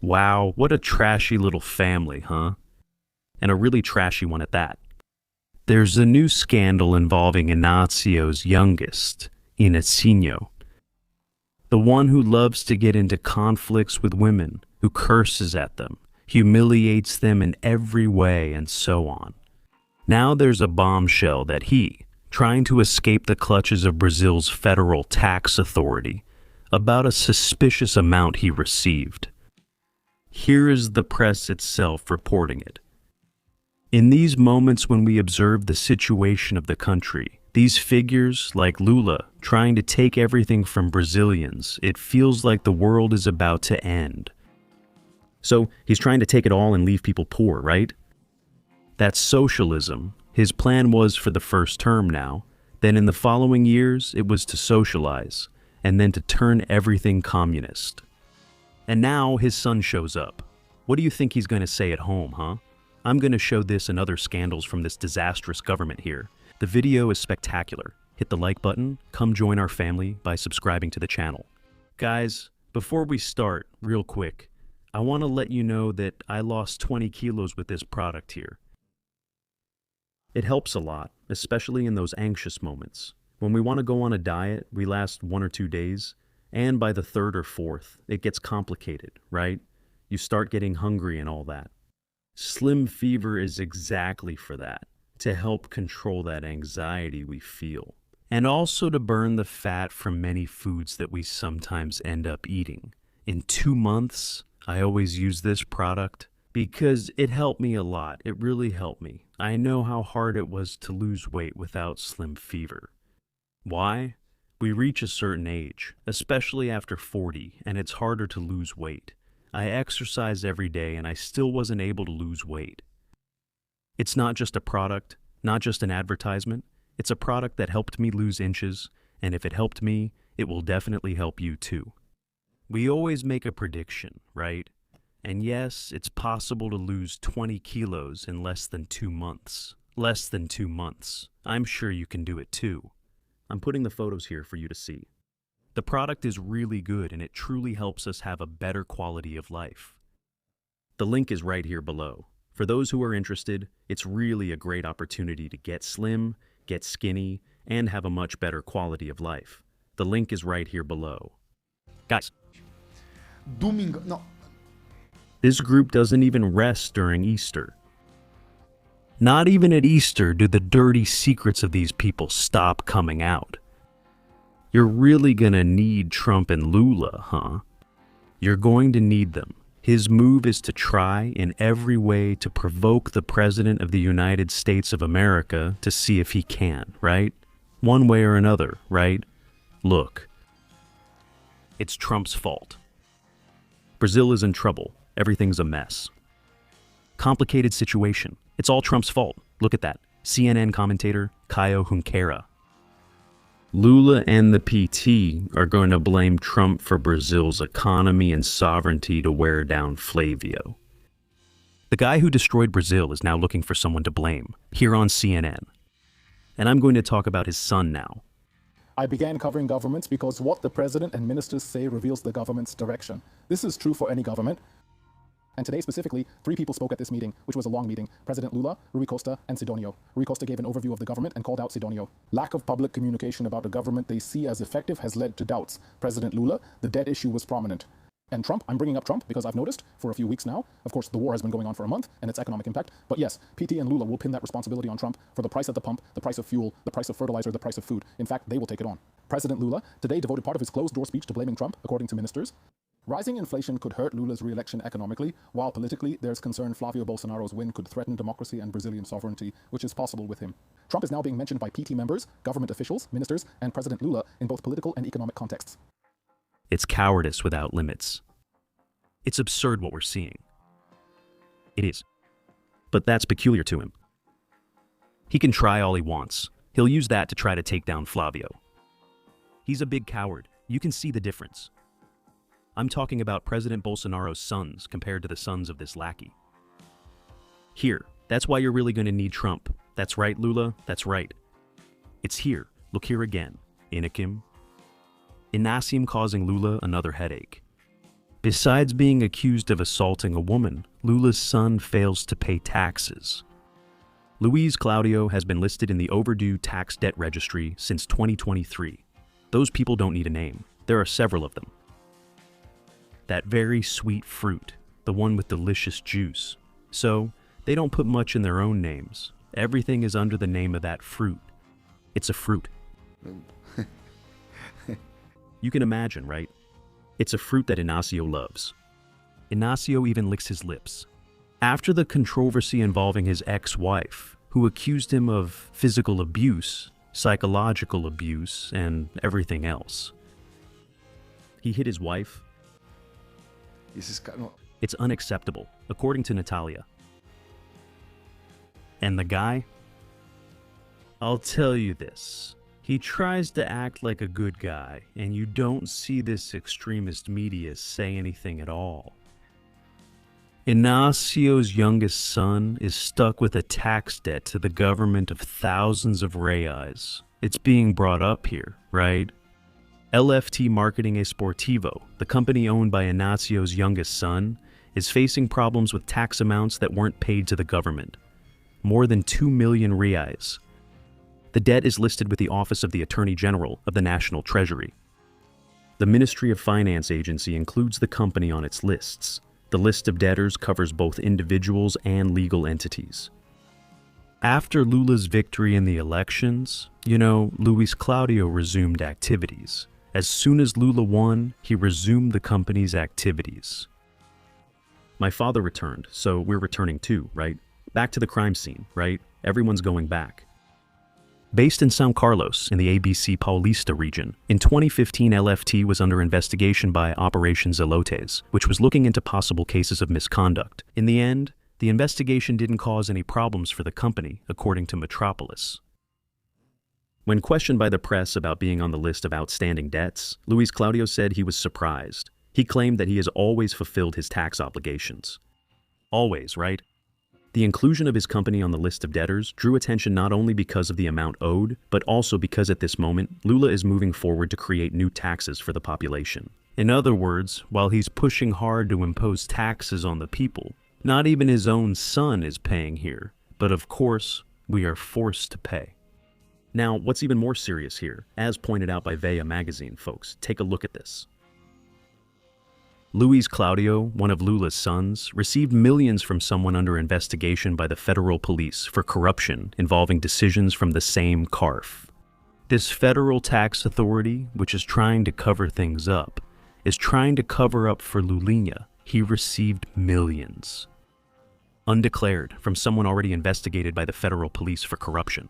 Wow, what a trashy little family, huh? And a really trashy one at that. There's a new scandal involving Inacio's youngest, Inacinio, the one who loves to get into conflicts with women, who curses at them, humiliates them in every way, and so on. Now there's a bombshell that he, trying to escape the clutches of Brazil's federal tax authority, about a suspicious amount he received. Here is the press itself reporting it. In these moments when we observe the situation of the country, these figures, like Lula, trying to take everything from Brazilians, it feels like the world is about to end. So he's trying to take it all and leave people poor, right? That's socialism. His plan was for the first term now. Then in the following years, it was to socialize, and then to turn everything communist. And now his son shows up. What do you think he's going to say at home, huh? I'm going to show this and other scandals from this disastrous government here. The video is spectacular. Hit the like button, come join our family by subscribing to the channel. Guys, before we start, real quick, I want to let you know that I lost 20 kilos with this product here. It helps a lot, especially in those anxious moments. When we want to go on a diet, we last 1 or 2 days, and by the third or fourth, it gets complicated, right? You start getting hungry and all that. Slim Fever is exactly for that, to help control that anxiety we feel, and also to burn the fat from many foods that we sometimes end up eating. In 2 months, I always use this product because it helped me a lot. It really helped me. I know how hard it was to lose weight without Slim Fever. Why? We reach a certain age, especially after 40, and it's harder to lose weight. I exercise every day and I still wasn't able to lose weight. It's not just a product, not just an advertisement. It's a product that helped me lose inches, and if it helped me, it will definitely help you too. We always make a prediction, right? And yes, it's possible to lose 20 kilos in less than 2 months. Less than 2 months. I'm sure you can do it too. I'm putting the photos here for you to see. The product is really good and it truly helps us have a better quality of life. The link is right here below. For those who are interested, it's really a great opportunity to get slim, get skinny, and have a much better quality of life. The link is right here below. Guys, Domingo. No. this group doesn't even rest during Easter. Not even at Easter do the dirty secrets of these people stop coming out. You're really gonna need Trump and Lula, huh? You're going to need them. His move is to try in every way to provoke the President of the United States of America to see if he can, right? One way or another, right? Look, it's Trump's fault. Brazil is in trouble. Everything's a mess. Complicated situation. It's all Trump's fault. Look at that. CNN commentator Caio Junqueira. Lula and the PT are going to blame Trump for Brazil's economy and sovereignty to wear down Flávio. The guy who destroyed Brazil is now looking for someone to blame, here on CNN. And I'm going to talk about his son now. I began covering governments because what the president and ministers say reveals the government's direction. This is true for any government. And today specifically, 3 people spoke at this meeting, which was a long meeting. President Lula, Rui Costa, and Sidonio. Rui Costa gave an overview of the government and called out Sidonio. Lack of public communication about a government they see as effective has led to doubts. President Lula, the debt issue was prominent. And Trump, I'm bringing up Trump because I've noticed for a few weeks now, of course the war has been going on for a month and its economic impact, but yes, PT and Lula will pin that responsibility on Trump for the price at the pump, the price of fuel, the price of fertilizer, the price of food. In fact, they will take it on. President Lula today devoted part of his closed-door speech to blaming Trump, according to ministers. Rising inflation could hurt Lula's re-election economically, while politically there's concern Flávio Bolsonaro's win could threaten democracy and Brazilian sovereignty, which is possible with him. Trump is now being mentioned by PT members, government officials, ministers, and President Lula in both political and economic contexts. It's cowardice without limits. It's absurd what we're seeing. It is. But that's peculiar to him. He can try all he wants. He'll use that to try to take down Flávio. He's a big coward. You can see the difference. I'm talking about President Bolsonaro's sons compared to the sons of this lackey. Here, that's why you're really going to need Trump. That's right, Lula, that's right. It's here. Look here again. Inakim. Inasim causing Lula another headache. Besides being accused of assaulting a woman, Lula's son fails to pay taxes. Luis Claudio has been listed in the overdue tax debt registry since 2023. Those people don't need a name. There are several of them. That very sweet fruit, the one with delicious juice. So, they don't put much in their own names. Everything is under the name of that fruit. It's a fruit. You can imagine, right? It's a fruit that Ignacio loves. Ignacio even licks his lips. After the controversy involving his ex-wife, who accused him of physical abuse, psychological abuse, and everything else. He hit his wife. It's unacceptable, according to Natalia. And the guy? I'll tell you this. He tries to act like a good guy, and you don't see this extremist media say anything at all. Ignacio's youngest son is stuck with a tax debt to the government of thousands of reais. It's being brought up here, right? LFT Marketing Esportivo, the company owned by Ignacio's youngest son, is facing problems with tax amounts that weren't paid to the government. More than 2 million reais. The debt is listed with the Office of the Attorney General of the National Treasury. The Ministry of Finance agency includes the company on its lists. The list of debtors covers both individuals and legal entities. After Lula's victory in the elections, Luis Claudio resumed activities. As soon as Lula won, he resumed the company's activities. My father returned, so we're returning too, right? Back to the crime scene, right? Everyone's going back. Based in São Carlos, in the ABC Paulista region, in 2015 LFT was under investigation by Operation Zelotes, which was looking into possible cases of misconduct. In the end, the investigation didn't cause any problems for the company, according to Metropolis. When questioned by the press about being on the list of outstanding debts, Luis Claudio said he was surprised. He claimed that he has always fulfilled his tax obligations. Always, right? The inclusion of his company on the list of debtors drew attention not only because of the amount owed, but also because at this moment, Lula is moving forward to create new taxes for the population. In other words, while he's pushing hard to impose taxes on the people, not even his own son is paying here. But of course, we are forced to pay. Now, what's even more serious here, as pointed out by Veja magazine, folks, take a look at this. Luis Claudio, one of Lula's sons, received millions from someone under investigation by the federal police for corruption involving decisions from the same CARF. This federal tax authority, which is trying to cover things up, is trying to cover up for Lulinha. He received millions. Undeclared, from someone already investigated by the federal police for corruption.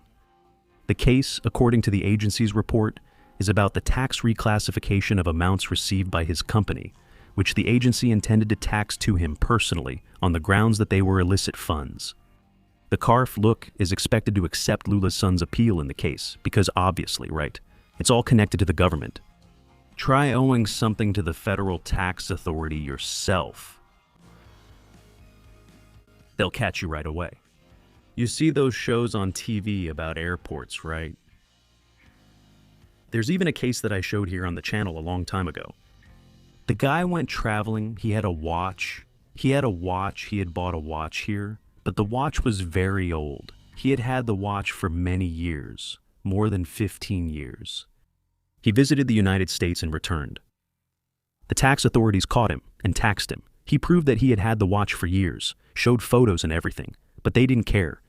The case, according to the agency's report, is about the tax reclassification of amounts received by his company, which the agency intended to tax to him personally on the grounds that they were illicit funds. The CARF is expected to accept Lula's son's appeal in the case, because obviously, right, it's all connected to the government. Try owing something to the federal tax authority yourself. They'll catch you right away. You see those shows on TV about airports, right? There's even a case that I showed here on the channel a long time ago. The guy went traveling, he had a watch. He had bought a watch here, but the watch was very old. He had had the watch for many years, more than 15 years. He visited the United States and returned. The tax authorities caught him and taxed him. He proved that he had had the watch for years, showed photos and everything, but they didn't care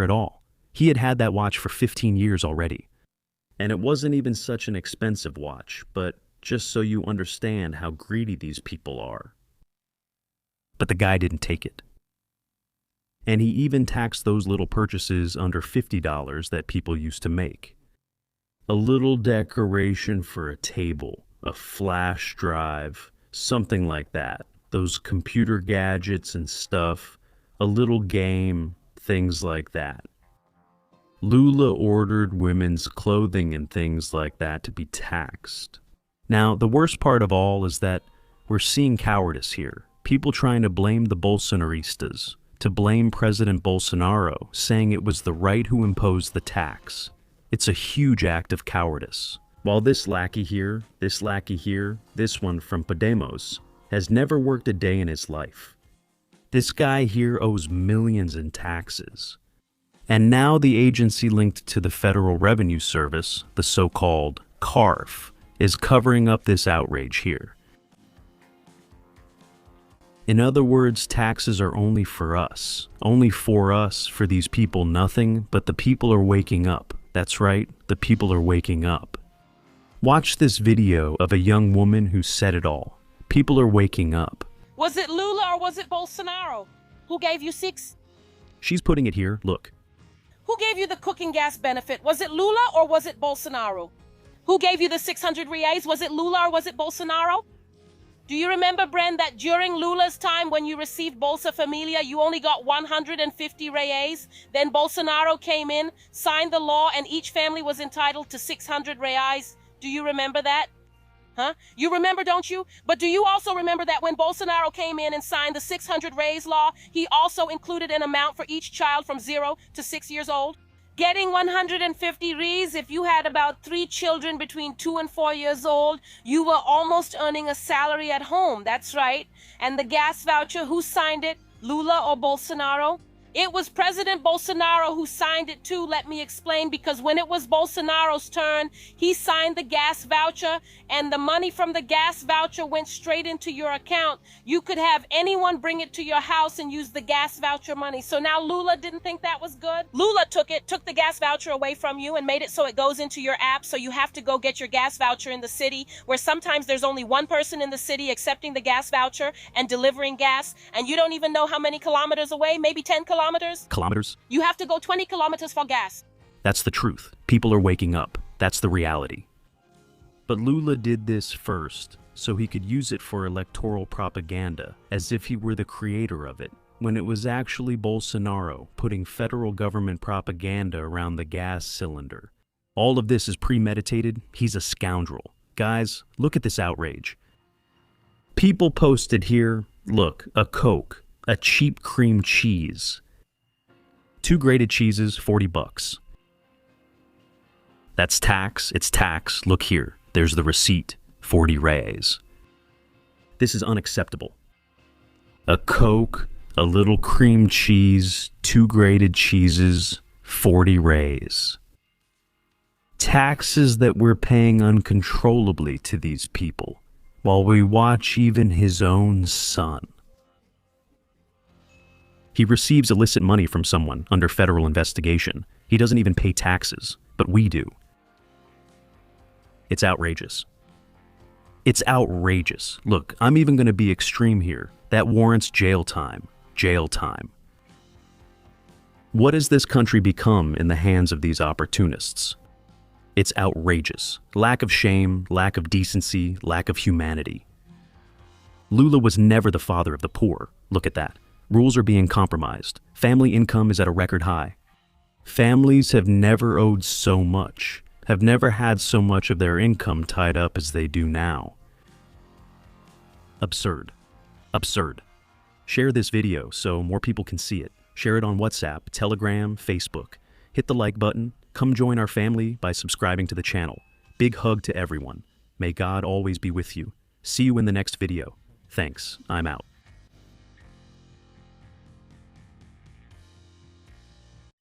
at all. He had had that watch for 15 years already. And it wasn't even such an expensive watch, but just so you understand how greedy these people are. But the guy didn't take it. And he even taxed those little purchases under $50 that people used to make. A little decoration for a table, a flash drive, something like that. Those computer gadgets and stuff, a little game, things like that. Lula ordered women's clothing and things like that to be taxed. Now, the worst part of all is that we're seeing cowardice here. People trying to blame the Bolsonaristas, to blame President Bolsonaro, saying it was the right who imposed the tax. It's a huge act of cowardice. While this lackey here, this one from Podemos, has never worked a day in his life. This guy here owes millions in taxes. And now the agency linked to the Federal Revenue Service, the so-called CARF, is covering up this outrage here. In other words, taxes are only for us. Only for us, for these people, nothing, but the people are waking up. That's right, the people are waking up. Watch this video of a young woman who said it all. People are waking up. Was it Lula or was it Bolsonaro? Who gave you six? She's putting it here, look. Who gave you the cooking gas benefit? Was it Lula or was it Bolsonaro? Who gave you the 600 reais? Was it Lula or was it Bolsonaro? Do you remember, Bren, that during Lula's time when you received Bolsa Familia, you only got 150 reais? Then Bolsonaro came in, signed the law, and each family was entitled to 600 reais. Do you remember that? Huh? You remember, don't you? But do you also remember that when Bolsonaro came in and signed the 600 reais law, he also included an amount for each child from 0 to 6 years old? Getting 150 reais, if you had about 3 children between 2 and 4 years old, you were almost earning a salary at home. That's right. And the gas voucher, who signed it? Lula or Bolsonaro? It was President Bolsonaro who signed it too, let me explain, because when it was Bolsonaro's turn, he signed the gas voucher and the money from the gas voucher went straight into your account. You could have anyone bring it to your house and use the gas voucher money. So now Lula didn't think that was good. Lula took the gas voucher away from you and made it so it goes into your app, so you have to go get your gas voucher in the city, where sometimes there's only one person in the city accepting the gas voucher and delivering gas, and you don't even know how many kilometers away, maybe 10 kilometers. Kilometers? You have to go 20 kilometers for gas. That's the truth. People are waking up. That's the reality. But Lula did this first, so he could use it for electoral propaganda, as if he were the creator of it, when it was actually Bolsonaro putting federal government propaganda around the gas cylinder. All of this is premeditated. He's a scoundrel. Guys, look at this outrage. People posted here, look, a Coke, a cheap cream cheese. 2 grated cheeses, 40 bucks. That's tax, it's tax. Look here, there's the receipt, 40 reais. This is unacceptable. A Coke, a little cream cheese, 2 grated cheeses, 40 reais. Taxes that we're paying uncontrollably to these people, while we watch even his own son. He receives illicit money from someone under federal investigation. He doesn't even pay taxes, but we do. It's outrageous. It's outrageous. Look, I'm even going to be extreme here. That warrants jail time. Jail time. What has this country become in the hands of these opportunists? It's outrageous. Lack of shame, lack of decency, lack of humanity. Lula was never the father of the poor. Look at that. Rules are being compromised. Family income is at a record high. Families have never owed so much, have never had so much of their income tied up as they do now. Absurd. Absurd. Share this video so more people can see it. Share it on WhatsApp, Telegram, Facebook. Hit the like button. Come join our family by subscribing to the channel. Big hug to everyone. May God always be with you. See you in the next video. Thanks. I'm out.